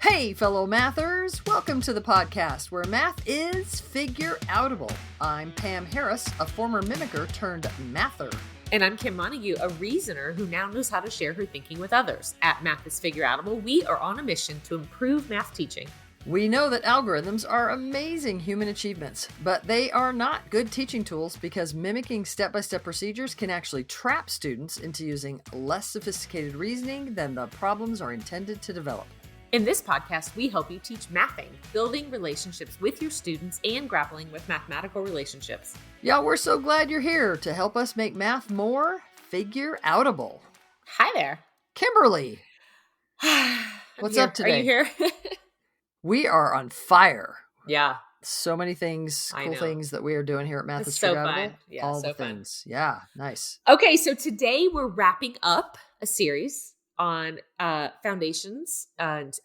Hey, fellow mathers! Welcome to the podcast where math is figure-outable. I'm Pam Harris, a former mimicker turned mather. And I'm Kim Montague, a reasoner who now knows how to share her thinking with others. At Math is Figure-Outable, we are on a mission to improve math teaching. We know that algorithms are amazing human achievements, but they are not good teaching tools because mimicking step-by-step procedures can actually trap students into using less sophisticated reasoning than the problems are intended to develop. In this podcast, we help you teach mathing, building relationships with your students, and grappling with mathematical relationships. Yeah, we're so glad you're here to help us make math more figure-outable. Hi there. Kimberly, what's up today? Are you here? We are on fire. Yeah. So many things, cool things that we are doing here at Math is Figure-Outable. Fun. Yeah, all so the fun. things. Yeah, nice. Okay, so today we're wrapping up a series on foundations and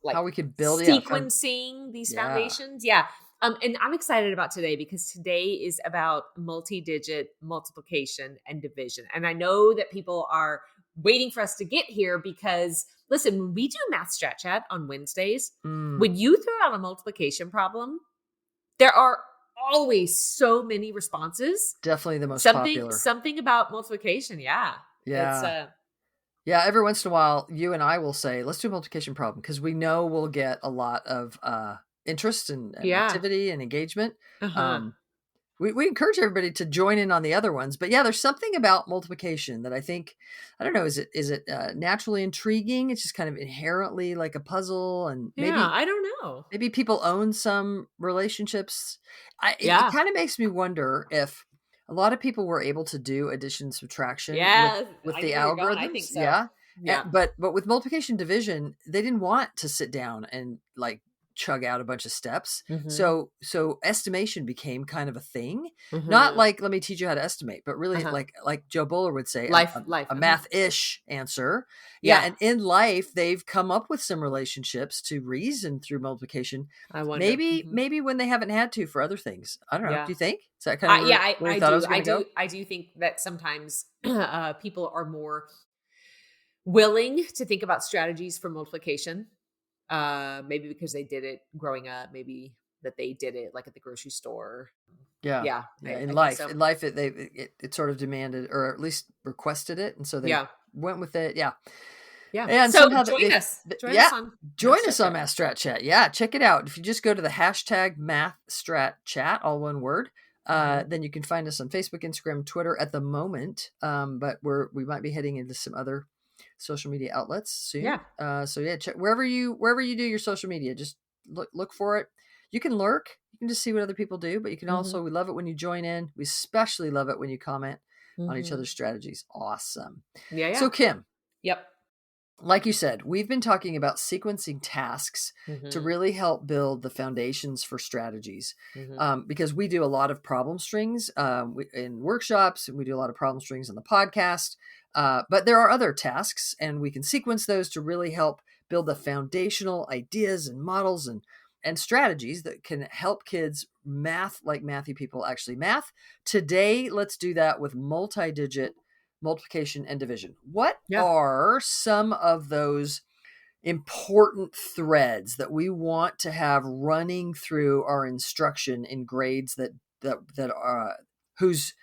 like how we could build sequencing these foundations. Yeah. And I'm excited about today because today is about multi-digit multiplication and division. And I know that people are waiting for us to get here because, listen, when we do Math Strat Chat on Wednesdays, when you throw out a multiplication problem, there are always so many responses. Definitely the most popular. Something about multiplication. Yeah. Yeah. Yeah, every once in a while, you and I will say, let's do a multiplication problem because we know we'll get a lot of interest and activity and engagement. We encourage everybody to join in on the other ones. But yeah, there's something about multiplication that I think, I don't know, is it naturally intriguing? It's just kind of inherently like a puzzle. And maybe, I don't know. Maybe people own some relationships. It kind of makes me wonder if a lot of people were able to do addition, subtraction with the algorithms. I think so. Yeah. But with multiplication division, they didn't want to sit down and like chug out a bunch of steps. So estimation became kind of a thing. Not like, let me teach you how to estimate, but really like Joe Bowler would say, life. A math-ish answer. Yeah. And in life, they've come up with some relationships to reason through multiplication. I wonder. Maybe when they haven't had to for other things. I don't know. Yeah. Do you think? Is that kind of I do think that sometimes people are more willing to think about strategies for multiplication. Maybe because they did it growing up, maybe that they did it like at the grocery store. Yeah. In life, it sort of demanded, or at least requested it. And so they went with it. Yeah. And so join us. Join us on Math Strat Chat. Yeah. Check it out. If you just go to the hashtag Math Strat Chat, all one word, then you can find us on Facebook, Instagram, Twitter at the moment. But we might be heading into some other social media outlets soon. Check wherever you do your social media, just look for it. You can lurk, you can just see what other people do, but you can also, we love it when you join in. We especially love it when you comment on each other's strategies. Awesome. So Kim, like you said, we've been talking about sequencing tasks to really help build the foundations for strategies, because we do a lot of problem strings in workshops, and we do a lot of problem strings on the podcast. But there are other tasks, and we can sequence those to really help build the foundational ideas and models and strategies that can help kids math like mathy people actually math. Today, let's do that with multi-digit multiplication and division. What are some of those important threads that we want to have running through our instruction in grades that are whose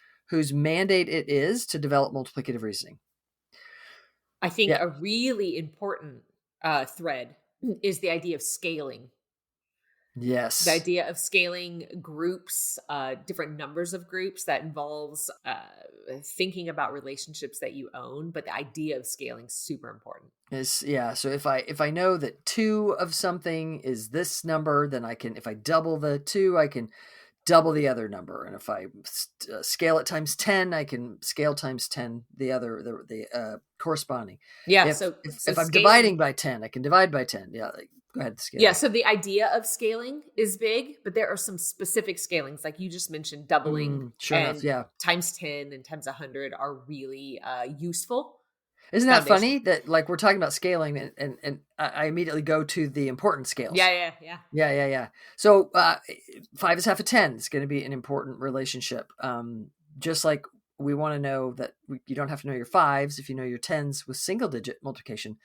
mandate it is to develop multiplicative reasoning? I think a really important thread is the idea of scaling. Yes. The idea of scaling groups, different numbers of groups, that involves thinking about relationships that you own, but the idea of scaling is super important. So if I know that 2 of something is this number, then if I double the 2, I can double the other number. And if I scale it times 10, I can scale times 10 the other, the corresponding. Yeah. If I'm dividing by 10, I can divide by 10. Yeah. Go ahead. Scale. Yeah. So the idea of scaling is big, but there are some specific scalings, like you just mentioned, doubling times 10 and times 100 are really useful. Isn't that funny that like we're talking about scaling and I immediately go to the important scales? Yeah. So 5 is half of 10 is going to be an important relationship. Just like we want to know that you don't have to know your 5s if you know your 10s with single digit multiplication.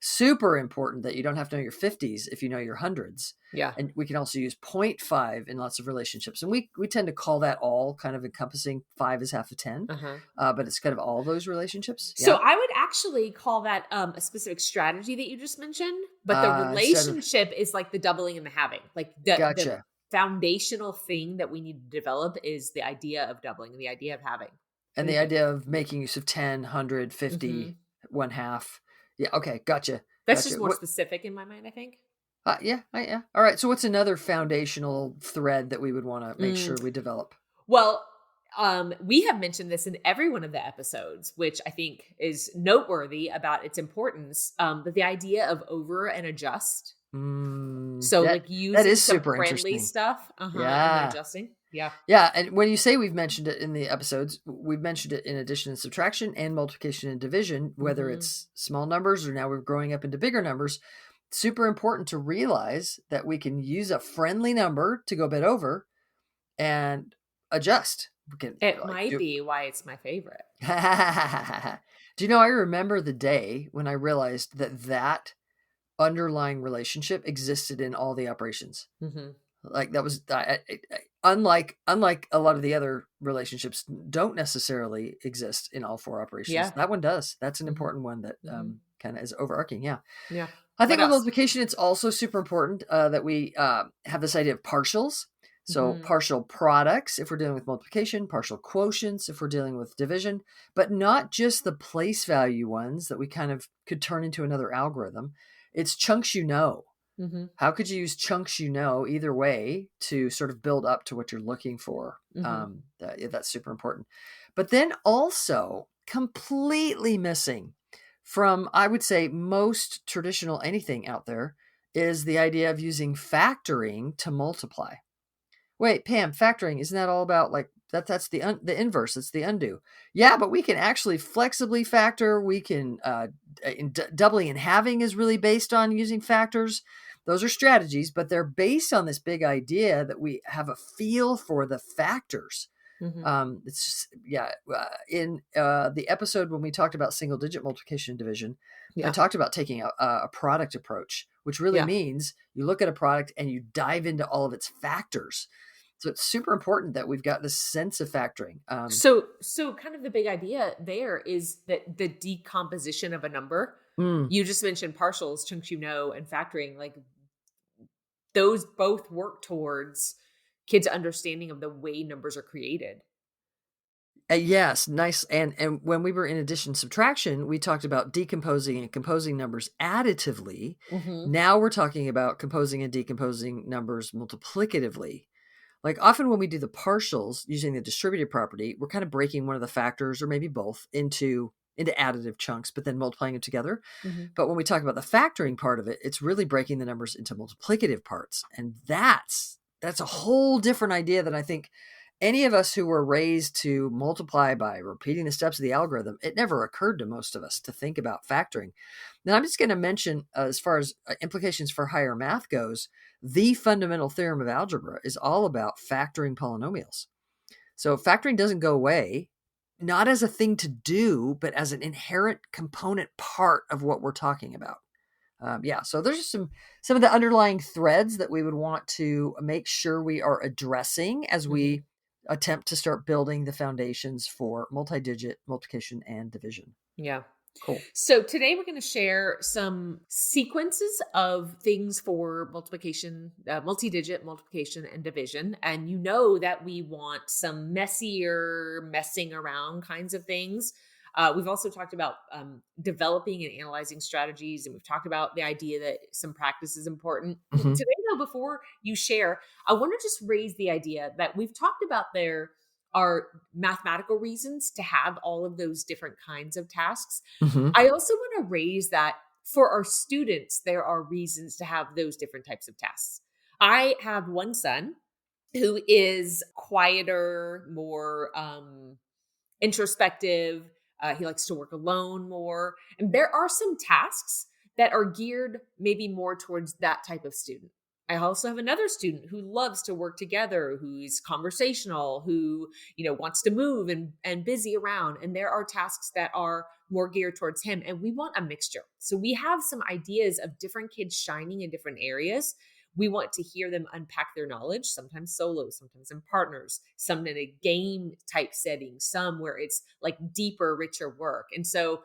Super important that you don't have to know your 50s if you know your hundreds. Yeah. And we can also use 0.5 in lots of relationships. And we tend to call that all kind of encompassing 5 is half of 10. Uh-huh. But it's kind of all those relationships. So Yeah. I would actually call that a specific strategy that you just mentioned, but the Instead of, relationship is like the doubling and the halving. Like the gotcha. foundational thing that we need to develop is the idea of doubling and the idea of having. And the idea of making use of 10, 100, 50, 1/2. Yeah. Okay. Gotcha. That's Gotcha. just more specific in my mind, I think. Yeah. All right. So what's another foundational thread that we would want to make sure we develop? Well, we have mentioned this in every one of the episodes, which I think is noteworthy about its importance. But the idea of over and adjust. So like using that is some super friendly interesting stuff, and Yeah. then adjusting. Yeah. Yeah. And when you say we've mentioned it in the episodes, we've mentioned it in addition and subtraction and multiplication and division, whether it's small numbers or now we're growing up into bigger numbers. Super important to realize that we can use a friendly number to go a bit over and adjust. We can, It might be why it's my favorite. Do you know, I remember the day when I realized that underlying relationship existed in all the operations. Like that was unlike a lot of the other relationships don't necessarily exist in all 4 operations. Yeah. That one does. That's an important one that kind of is overarching. Yeah. Yeah. I think with multiplication, it's also super important that we have this idea of partials. So partial products, if we're dealing with multiplication, partial quotients, if we're dealing with division, but not just the place value ones that we kind of could turn into another algorithm. It's chunks you know. How could you use chunks you know either way to sort of build up to what you're looking for? That's super important. But then also completely missing from, I would say, most traditional anything out there is the idea of using factoring to multiply. Wait, Pam, factoring, isn't that all about like that's the inverse, it's the undo. Yeah, but we can actually flexibly factor. We can doubling and halving is really based on using factors. Those are strategies, but they're based on this big idea that we have a feel for the factors. It's in the episode when we talked about single digit multiplication and division, I talked about taking a product approach, which really means you look at a product and you dive into all of its factors. So it's super important that we've got this sense of factoring. So kind of the big idea there is that the decomposition of a number, you just mentioned partials, chunks you know, and factoring, like those both work towards kids' understanding of the way numbers are created. Yes, nice. And when we were in addition subtraction, we talked about decomposing and composing numbers additively. Now we're talking about composing and decomposing numbers multiplicatively. Like often when we do the partials using the distributive property, we're kind of breaking one of the factors or maybe both into additive chunks, but then multiplying them together. But when we talk about the factoring part of it, it's really breaking the numbers into multiplicative parts. And that's a whole different idea than I think any of us who were raised to multiply by repeating the steps of the algorithm. It never occurred to most of us to think about factoring. Now I'm just going to mention as far as implications for higher math goes, the fundamental theorem of algebra is all about factoring polynomials. So factoring doesn't go away, not as a thing to do, but as an inherent component part of what we're talking about. So there's just some of the underlying threads that we would want to make sure we are addressing as we attempt to start building the foundations for multi-digit multiplication and division. Yeah. Cool. So today we're going to share some sequences of things for multiplication, multi-digit multiplication and division. And you know that we want some messing around kinds of things. We've also talked about developing and analyzing strategies, and we've talked about the idea that some practice is important. Today, though, before you share, I want to just raise the idea that we've talked about there are mathematical reasons to have all of those different kinds of tasks. I also want to raise that for our students, there are reasons to have those different types of tasks. I have one son who is quieter, more introspective. He likes to work alone more. And there are some tasks that are geared maybe more towards that type of student. I also have another student who loves to work together, who's conversational, who, wants to move and busy around. And there are tasks that are more geared towards him. And we want a mixture. So we have some ideas of different kids shining in different areas. We want to hear them unpack their knowledge, sometimes solo, sometimes in partners, some in a game type setting, some where it's like deeper, richer work. And so,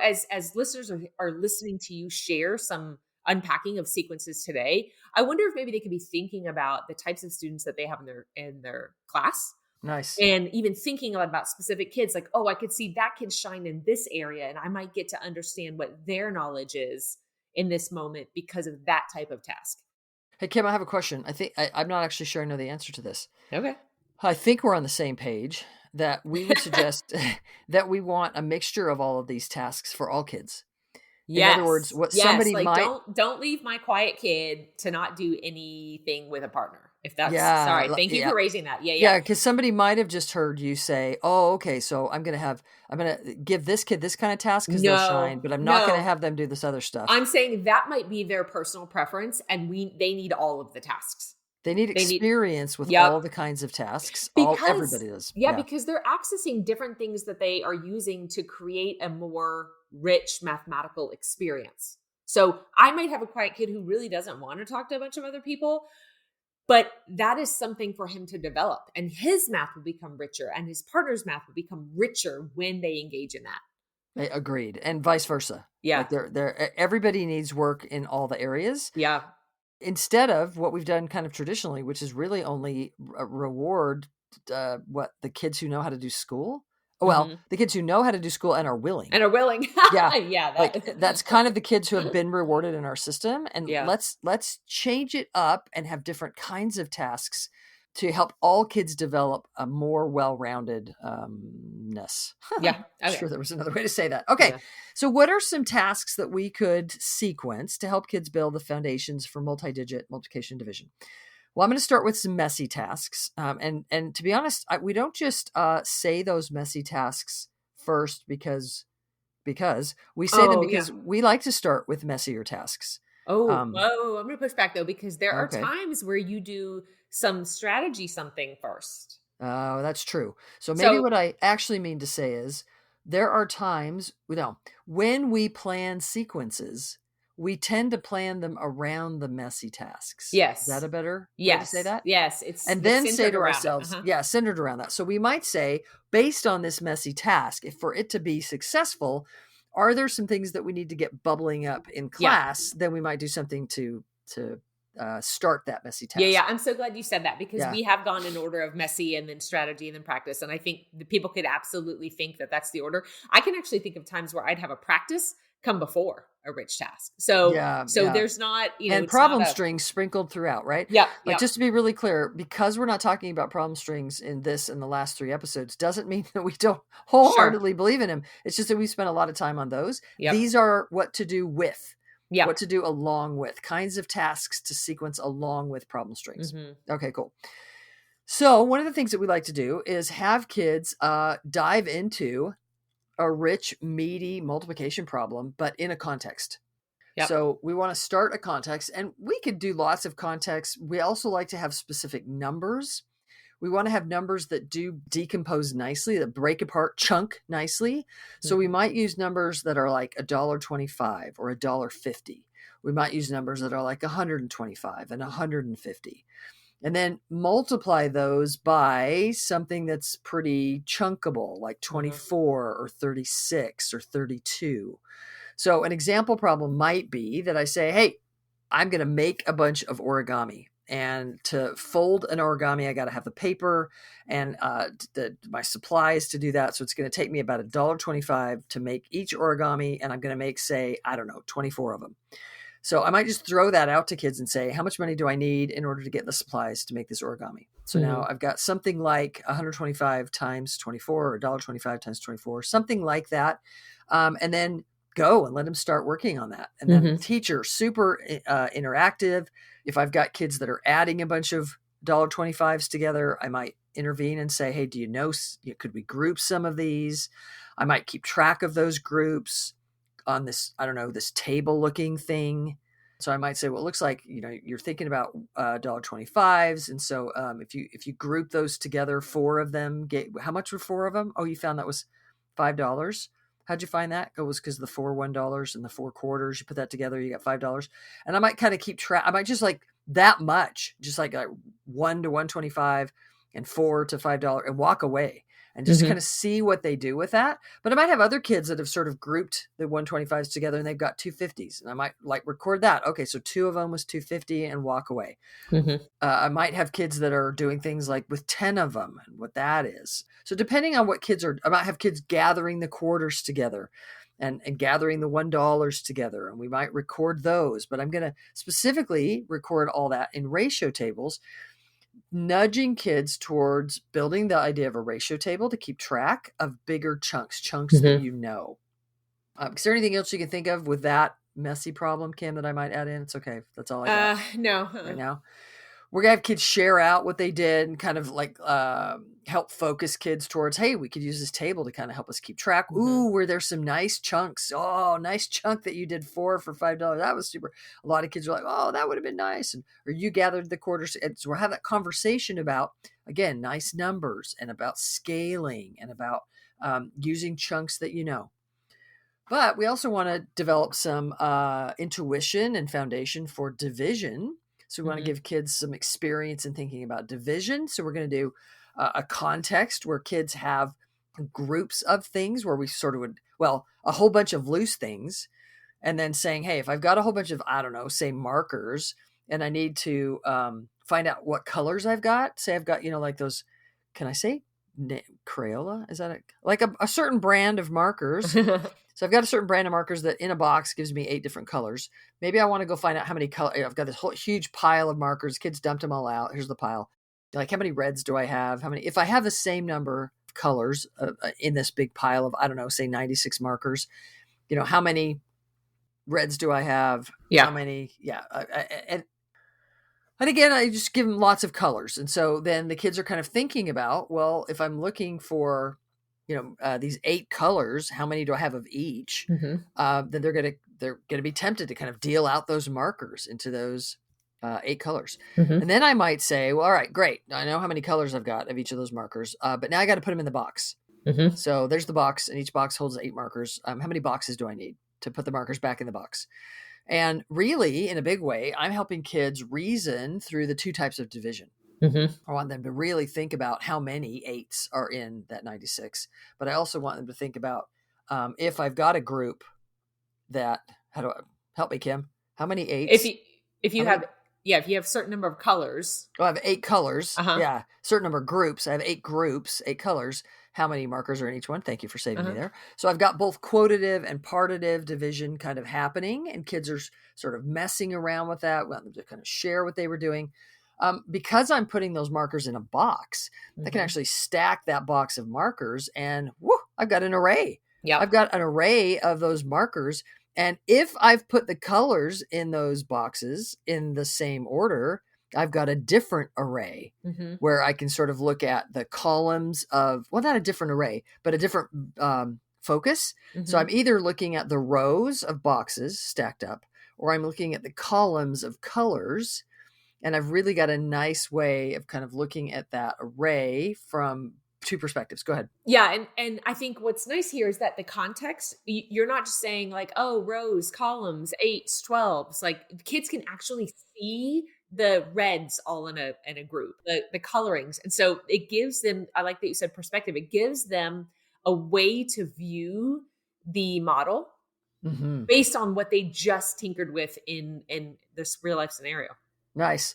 as listeners are listening to you share some unpacking of sequences today, I wonder if maybe they could be thinking about the types of students that they have in their class, Nice. and even thinking about specific kids, like, oh, I could see that kid shine in this area, and I might get to understand what their knowledge is in this moment because of that type of task. Hey, Kim, I have a question. I'm not actually sure I know the answer to this. Okay. I think we're on the same page that we would suggest that we want a mixture of all of these tasks for all kids. In other words, what somebody like might don't leave my quiet kid to not do anything with a partner. If that's sorry, thank you yeah. for raising that. Yeah, because somebody might have just heard you say, "Oh, okay, so I'm gonna give this kid this kind of task because they'll shine, but I'm not gonna have them do this other stuff." I'm saying that might be their personal preference, and they need all of the tasks. They need experience with Yep. all the kinds of tasks. Because Everybody does. because they're accessing different things that they are using to create a more rich mathematical experience. So I might have a quiet kid who really doesn't want to talk to a bunch of other people, but that is something for him to develop, and his math will become richer and his partner's math will become richer when they engage in that. Agreed. And vice versa. Yeah. Like everybody needs work in all the areas. Yeah. Instead of what we've done kind of traditionally, which is really only reward the kids who know how to do school. Well, the kids who know how to do school and are willing. Yeah. Yeah. That's kind of the kids who have been rewarded in our system. And let's change it up and have different kinds of tasks to help all kids develop a more well-roundedness. Yeah. I'm sure there was another way to say that. Okay. Yeah. So what are some tasks that we could sequence to help kids build the foundations for multi-digit multiplication and division? Well, I'm going to start with some messy tasks. And to be honest, we don't just say those messy tasks first because we say them because we like to start with messier tasks. I'm going to push back though, because there are times where you do some strategy something first. Oh, that's true. So maybe what I actually mean to say is there are times, when we plan sequences, we tend to plan them around the messy tasks. Yes. Is that a better way to say that? Yes. And then say to ourselves, centered around that. So we might say, based on this messy task, if for it to be successful, are there some things that we need to get bubbling up in class? Then we might do something to start that messy task. Yeah. I'm so glad you said that, because we have gone in order of messy and then strategy and then practice. And I think the people could absolutely think that that's the order. I can actually think of times where I'd have a practice come before a rich task. So there's not, and problem strings sprinkled throughout, right? Yeah. Just to be really clear, because we're not talking about problem strings in this and the last 3 episodes, doesn't mean that we don't wholeheartedly believe in them. It's just that we spent a lot of time on those. Yep. These are what to do with. Yeah. What to do along with, kinds of tasks to sequence along with problem strings. Mm-hmm. Okay, cool. So one of the things that we like to do is have kids dive into a rich, meaty multiplication problem, but in a context. Yep. So we want to start a context, and we could do lots of contexts. We also like to have specific numbers. We want to have numbers that do decompose nicely, that break apart, chunk nicely. So we might use numbers that are like $1.25 or $1.50. We might use numbers that are like 125 and 150. And then multiply those by something that's pretty chunkable, like 24 or 36 or 32. So an example problem might be that I say, hey, I'm going to make a bunch of origami. And to fold an origami, I got to have the paper and my supplies to do that. So it's going to take me about $1.25 to make each origami. And I'm going to make, say, 24 of them. So I might just throw that out to kids and say, how much money do I need in order to get the supplies to make this origami? So now I've got something like 125 times 24 or $1.25 times 24, something like that. And then go and let them start working on that. And then teacher, super interactive. If I've got kids that are adding a bunch of $1.25s together, I might intervene and say, hey, do you know, could we group some of these? I might keep track of those groups on this, this table looking thing. So I might say, well, it looks like, you're thinking about $1.25s. And so if you group those together, 4 of them, how much were 4 of them? Oh, you found that was $5. How'd you find that? It was because the four $1 and the four quarters. You put that together, you got $5. And I might kind of keep track. I might just like that much, just like 1 to 125 and 4 to $5 and walk away and just kind of see what they do with that. But I might have other kids that have sort of grouped the 125s together and they've got 250s. And I might like record that. Okay, so 2 of them was 250 and walk away. I might have kids that are doing things like with 10 of them and what that is. So depending on what kids are, I might have kids gathering the quarters together and gathering the $1 together. And we might record those, but I'm going to specifically record all that in ratio tables, nudging kids towards building the idea of a ratio table to keep track of bigger chunks that you know. Is there anything else you can think of with that messy problem, Kim, that I might add in? It's okay. That's all I got. No. Right now. We're going to have kids share out what they did and kind of like help focus kids towards, hey, we could use this table to kind of help us keep track. Ooh, were there some nice chunks? Oh, nice chunk that you did 4 for $5. That was super. A lot of kids are like, oh, that would have been nice. Or you gathered the quarters. And so we'll have that conversation about, again, nice numbers and about scaling and about using chunks that you know. But we also want to develop some intuition and foundation for division. So we want to give kids some experience in thinking about division. So we're going to do a context where kids have groups of things where we sort of would, a whole bunch of loose things. And then saying, hey, if I've got a whole bunch of, I don't know, say markers, and I need to find out what colors I've got. Say I've got, like those, can I say Crayola? Is that like a certain brand of markers? So I've got a certain brand of markers that in a box gives me 8 different colors. Maybe I want to go find out how many colors. I've got this whole huge pile of markers. Kids dumped them all out. Here's the pile. Like, how many reds do I have? If I have the same number of colors in this big pile of, I don't know, say 96 markers, how many reds do I have? Yeah. How many? Yeah. And again, I just give them lots of colors. And so then the kids are kind of thinking about, well, if I'm looking for, these 8 colors, how many do I have of each? Then they're going to be tempted to kind of deal out those markers into those 8 colors. And then I might say, well, all right, great. I know how many colors I've got of each of those markers, but now I got to put them in the box. So there's the box, and each box holds 8 markers. How many boxes do I need to put the markers back in the box? And really, in a big way, I'm helping kids reason through the 2 types of division. I want them to really think about how many 8s are in that 96. But I also want them to think about if I've got a group that, help me, Kim? How many 8s? If you have a certain number of colors. I have 8 colors. Yeah. Certain number of groups. I have 8 groups, 8 colors. How many markers are in each one? Thank you for saving me there. So I've got both quotative and partitive division kind of happening, and kids are sort of messing around with that. We want them to kind of share what they were doing. Because I'm putting those markers in a box, I can actually stack that box of markers and I've got an array. Yeah, I've got an array of those markers. And if I've put the colors in those boxes in the same order, I've got a different array where I can sort of look at the columns of, not a different array, but a different focus. So I'm either looking at the rows of boxes stacked up, or I'm looking at the columns of colors. And I've really got a nice way of kind of looking at that array from 2 perspectives. Go ahead. Yeah. And I think what's nice here is that the context, you're not just saying like, oh, rows, columns, 8s, 12s, like kids can actually see the reds all in a group, the colorings. And so it gives them, I like that you said perspective. It gives them a way to view the model based on what they just tinkered with in this real life scenario. Nice.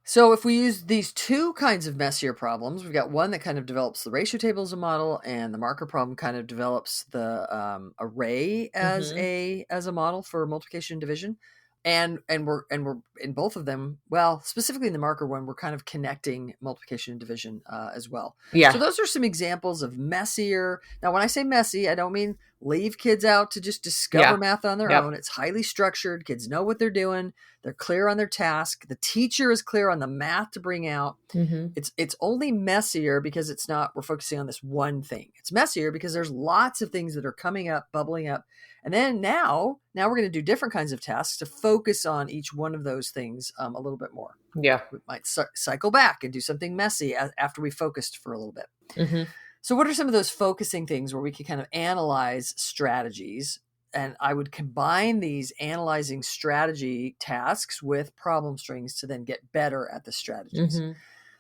So if we use these 2 kinds of messier problems, we've got one that kind of develops the ratio table as a model, and the marker problem kind of develops the array as a model for multiplication and division. And we're in both of them. Well, specifically in the marker one, we're kind of connecting multiplication and division as well. Yeah. So those are some examples of messier. Now, when I say messy, I don't mean leave kids out to just discover math on their own. It's highly structured. Kids know what they're doing. They're clear on their task. The teacher is clear on the math to bring out. It's only messier because we're focusing on this one thing. It's messier because there's lots of things that are coming up, bubbling up. And then now we're going to do different kinds of tasks to focus on each one of those things a little bit more. Yeah. We might cycle back and do something messy after we focused for a little bit. So what are some of those focusing things where we can kind of analyze strategies? And I would combine these analyzing strategy tasks with problem strings to then get better at the strategies. Mm-hmm.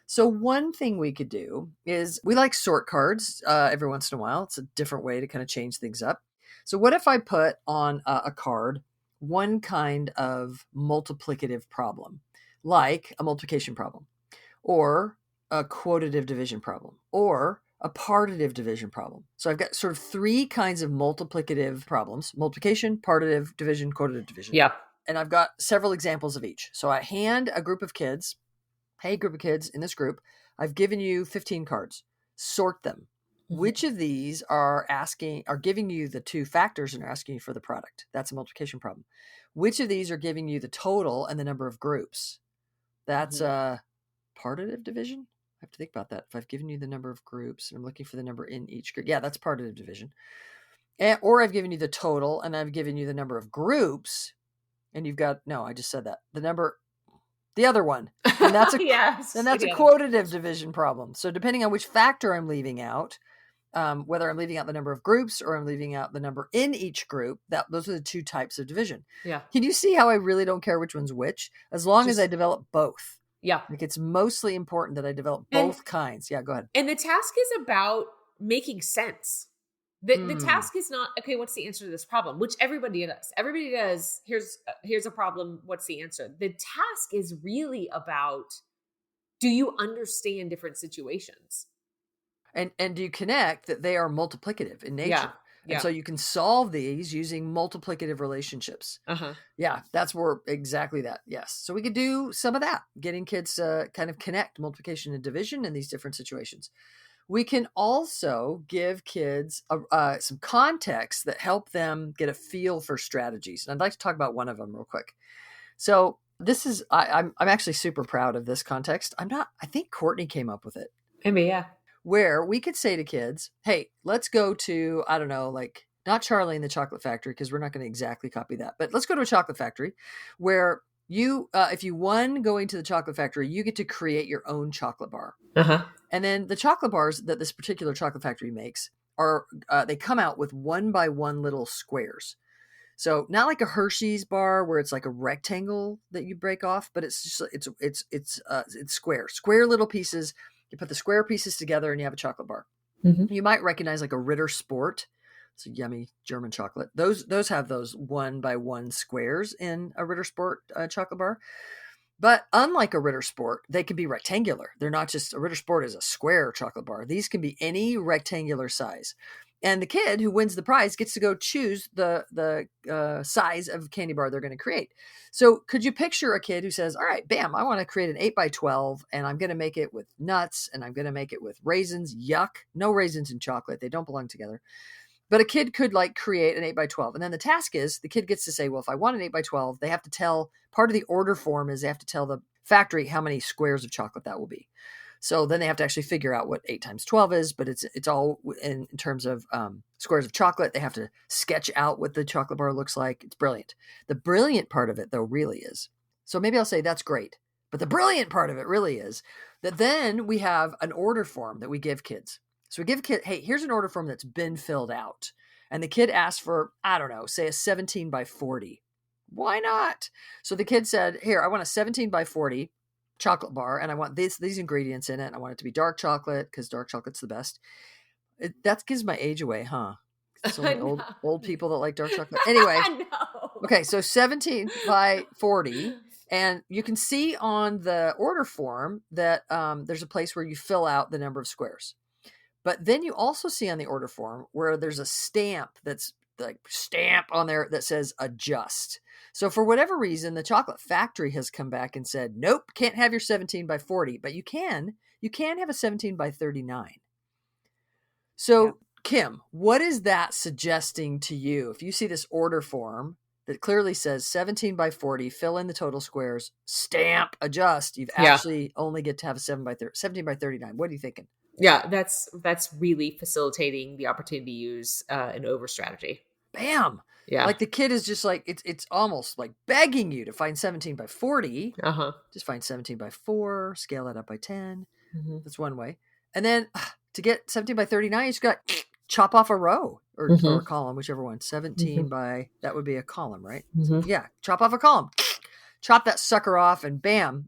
So one thing we could do is we like sort cards every once in a while. It's a different way to kind of change things up. So what if I put on a card one kind of multiplicative problem, like a multiplication problem, or a quotative division problem, or a partitive division problem. So I've got sort of three kinds of multiplicative problems: multiplication, partitive division, quotative division. Yeah. And I've got several examples of each. So I hand a group of kids, hey, group of kids in this group, I've given you 15 cards. Sort them. Mm-hmm. Which of these are giving you the two factors and are asking you for the product? That's a multiplication problem. Which of these are giving you the total and the number of groups? That's a partitive division. I have to think about that. If I've given you the number of groups and I'm looking for the number in each group, yeah, that's partitive division. Or I've given you the total and I've given you the number of groups, and you've got, no, I just said that. The other one. And that's a yes. then that's a quotative division problem. So depending on which factor I'm leaving out, whether I'm leaving out the number of groups or I'm leaving out the number in each group, those are the two types of division. Yeah. Can you see how I really don't care which one's which, as long as I develop both? Yeah. Like, it's mostly important that I develop both kinds. Yeah, go ahead. And the task is about making sense. The task is not, okay, what's the answer to this problem? Which everybody does. Everybody does. Here's a problem. What's the answer? The task is really about, do you understand different situations? And do you connect that they are multiplicative in nature? Yeah. And so you can solve these using multiplicative relationships. Yeah, that's where exactly that. Yes. So we could do some of that, getting kids to kind of connect multiplication and division in these different situations. We can also give kids some context that help them get a feel for strategies. And I'd like to talk about one of them real quick. So this is, I'm actually super proud of this context. I think Courtney came up with it. Maybe, yeah. Where we could say to kids, hey, let's go to, I don't know, like not Charlie and the Chocolate Factory, because we're not going to exactly copy that, but let's go to a chocolate factory where you, if you won going to the chocolate factory, you get to create your own chocolate bar. And then the chocolate bars that this particular chocolate factory makes are, they come out with 1-by-1 little squares. So not like a Hershey's bar where it's like a rectangle that you break off, but it's just, it's square little pieces. You put the square pieces together and you have a chocolate bar. You might recognize like a Ritter Sport. It's a yummy German chocolate. Those have those 1-by-1 squares in a Ritter Sport chocolate bar. But unlike a Ritter Sport, they can be rectangular. They're not just, a Ritter Sport is a square chocolate bar. These can be any rectangular size. And the kid who wins the prize gets to go choose the size of candy bar they're going to create. So could you picture a kid who says, all right, bam, I want to create an 8-by-12 and I'm going to make it with nuts and I'm going to make it with raisins. Yuck. No raisins in chocolate. They don't belong together. But a kid could like create an 8-by-12. And then the task is the kid gets to say, well, if I want an 8-by-12, they have to tell, part of the order form is they have to tell the factory how many squares of chocolate that will be. So then they have to actually figure out what 8 times 12 is, but it's all in terms of squares of chocolate. They have to sketch out what the chocolate bar looks like. It's brilliant. The brilliant part of it, though, really is, so maybe I'll say that's great, but the brilliant part of it really is that then we have an order form that we give kids. So we give a kid, hey, here's an order form that's been filled out. And the kid asked for, I don't know, say a 17-by-40. Why not? So the kid said, here, I want a 17-by-40 chocolate bar, and I want these ingredients in it. I want it to be dark chocolate because dark chocolate's the best. That gives my age away, huh? So many old people that like dark chocolate. Anyway, okay, so 17-by-40, and you can see on the order form that there's a place where you fill out the number of squares. But then you also see on the order form where there's a stamp that's like stamp on there that says adjust. So for whatever reason, the chocolate factory has come back and said, nope, can't have your 17-by-40, but you can have a 17-by-39. So Kim, what is that suggesting to you? If you see this order form that clearly says 17-by-40, fill in the total squares, stamp, adjust, you've actually only get to have a 17-by-39. What are you thinking? Yeah, that's really facilitating the opportunity to use an over strategy. Bam. Yeah. Like the kid is just like, it's almost like begging you to find 17-by-40. Just find 17-by-4, scale that up by 10. That's one way. And then to get 17 by 39, you just got chop off a row or a column, whichever one. 17 by, that would be a column, right? Yeah, chop off a column. Chop that sucker off and bam,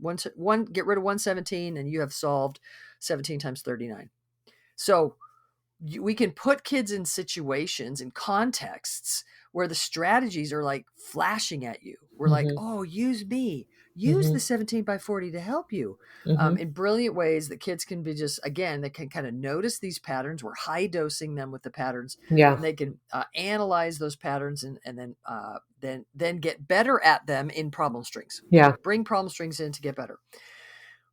get rid of 117 and you have solved 17 times 39. So we can put kids in situations and contexts where the strategies are like flashing at you. We're like, oh, use me. Use the 17 by 40 to help you in brilliant ways that kids can be just, again, they can kind of notice these patterns. We're high dosing them with the patterns. Yeah. And they can analyze those patterns and then get better at them in problem strings. Yeah. Bring problem strings in to get better.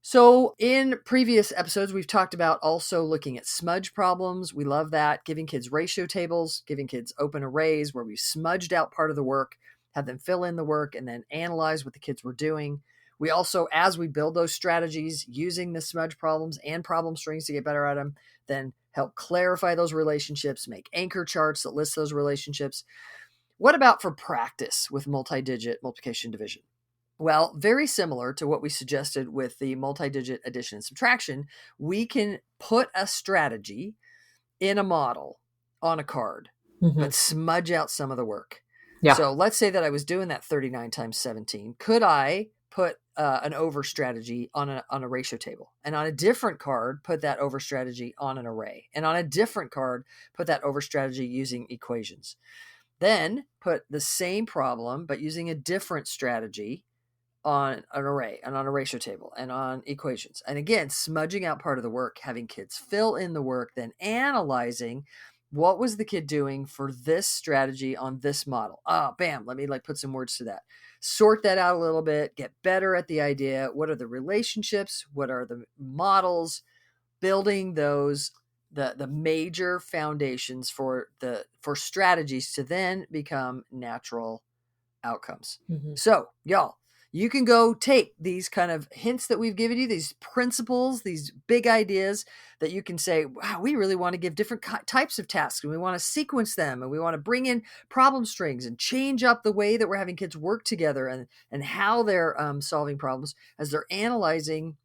So in previous episodes, we've talked about also looking at smudge problems. We love that. Giving kids ratio tables, giving kids open arrays where we've smudged out part of the work, have them fill in the work, and then analyze what the kids were doing. We also, as we build those strategies, using the smudge problems and problem strings to get better at them, then help clarify those relationships, make anchor charts that list those relationships. What about for practice with multi-digit multiplication division? Well, very similar to what we suggested with the multi-digit addition and subtraction, we can put a strategy in a model on a card, but smudge out some of the work. Yeah. So let's say that I was doing that 39 times 17. Could I put an over strategy on a ratio table, and on a different card, put that over strategy on an array, and on a different card, put that over strategy using equations? Then put the same problem, but using a different strategy on an array and on a ratio table and on equations. And again, smudging out part of the work, having kids fill in the work, then analyzing what was the kid doing for this strategy on this model. Oh, bam. Let me put some words to that. Sort that out a little bit, get better at the idea. What are the relationships? What are the models? Building those, the major foundations for strategies to then become natural outcomes. So y'all, you can go take these kind of hints that we've given you, these principles, these big ideas that you can say, wow, we really want to give different types of tasks and we want to sequence them and we want to bring in problem strings and change up the way that we're having kids work together and how they're solving problems as they're analyzing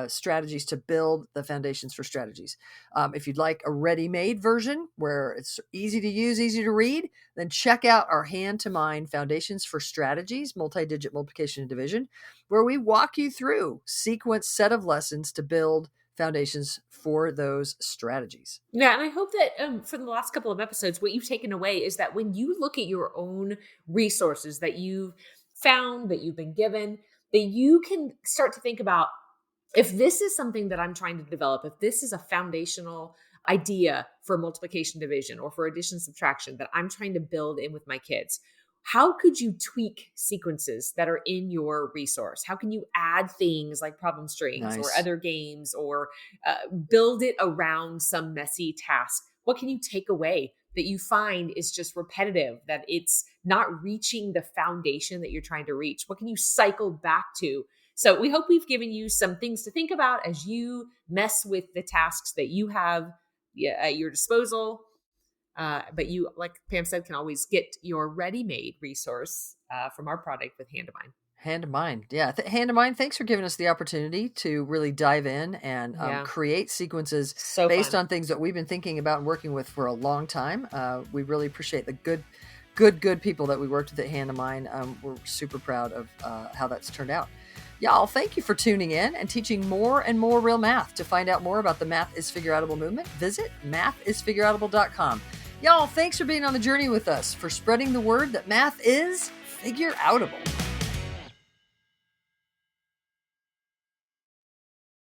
strategies to build the foundations for strategies. If you'd like a ready-made version where it's easy to use, easy to read, then check out our Hand to Mind Foundations for Strategies, Multi-Digit Multiplication and Division, where we walk you through sequence set of lessons to build foundations for those strategies. Yeah, and I hope that for the last couple of episodes, what you've taken away is that when you look at your own resources that you've found, that you've been given, that you can start to think about, if this is something that I'm trying to develop, if this is a foundational idea for multiplication division or for addition subtraction that I'm trying to build in with my kids, how could you tweak sequences that are in your resource? How can you add things like problem strings or other games or build it around some messy task? What can you take away that you find is just repetitive, that it's not reaching the foundation that you're trying to reach? What can you cycle back to? So we hope we've given you some things to think about as you mess with the tasks that you have at your disposal. But you, like Pam said, can always get your ready-made resource from our product with Hand to Mind. Hand to Mind. Yeah. Hand to Mind, thanks for giving us the opportunity to really dive in and create sequences based on things that we've been thinking about and working with for a long time. We really appreciate the good people that we worked with at Hand to Mind. We're super proud of how that's turned out. Y'all, thank you for tuning in and teaching more and more real math. To find out more about the Math is Figureoutable movement, visit mathisfigureoutable.com. Y'all, thanks for being on the journey with us, for spreading the word that math is figureoutable.